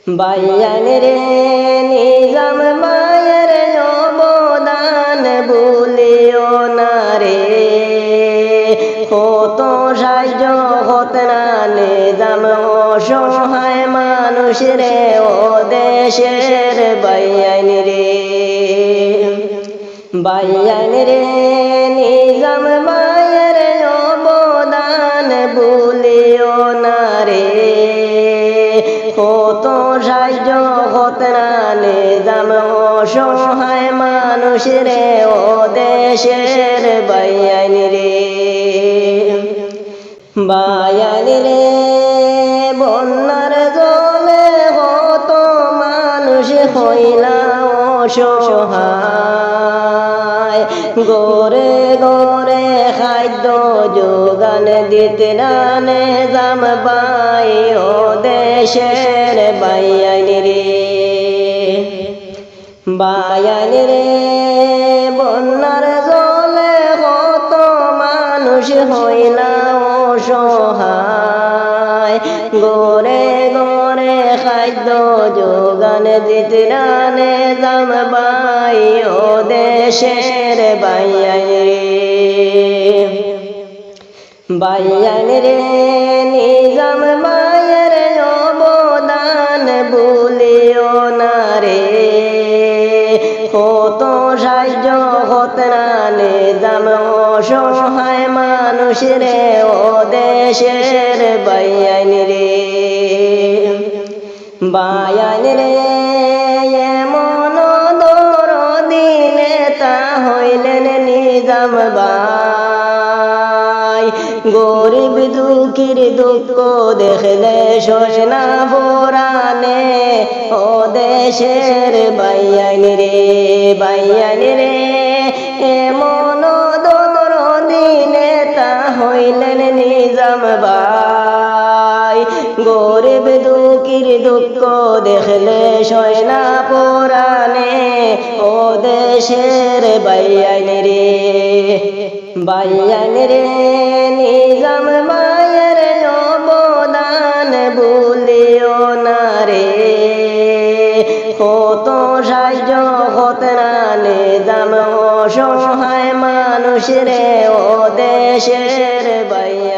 বাইয়ান রে নিজাম মায়ের অবদান ভুলিও না রে, কত সাহায্য হত না নিজাম অসহায় মানুষ রে ও দেশের বাইয়ান রে। বাইয়ান রে নিজাম মায়ের অবদান ভুলিও না রে, কত সাহায্য হত না নিজাম অসহায় মানুষ রে ও দেশের বাইয়ান রে। বাইয়ান রে বন্যার জলে কত মানুষ হইলা অসহায়, গরে গরে খাদ্য যোগান দিতে না নিজাম বাই ও দেশের বাইয়ান রে। বাইয়ান রে বন্যার জলে কত মানুষ হইলা অসহায়, গরে গরে খাদ্য যোগান দিতে না নিজাম বাই ও দেশের বাইয়ান রে। বাইয়ান রে নিজাম মায়ের অবদান ভুলিও না রে, কত সাহায্য হত না নিজাম অসহায় মানুষ রে ও দেশের বাইয়ান রে। বাইয়ান রে এমন দরদি নেতা হইলেন নিজাম বাই, গরিব দুঃখীর দুঃখ দেখলে সয় না পরানে ও দেশের বাইয়ান রে। বাইয়ান রে এমন দরদি নেতা হইলেন নিজাম বাই, গরিব দুঃখীর দুঃখ দেখলে সয় না পরানে ও দেশের বাইয়ান রে। বাইয়ান রে নিজাম মায়ের অবদান ভুলিও না রে, কত সাহায্য হত না নিজাম অসহায় মানুষ রে ও দেশের বাইয়ান।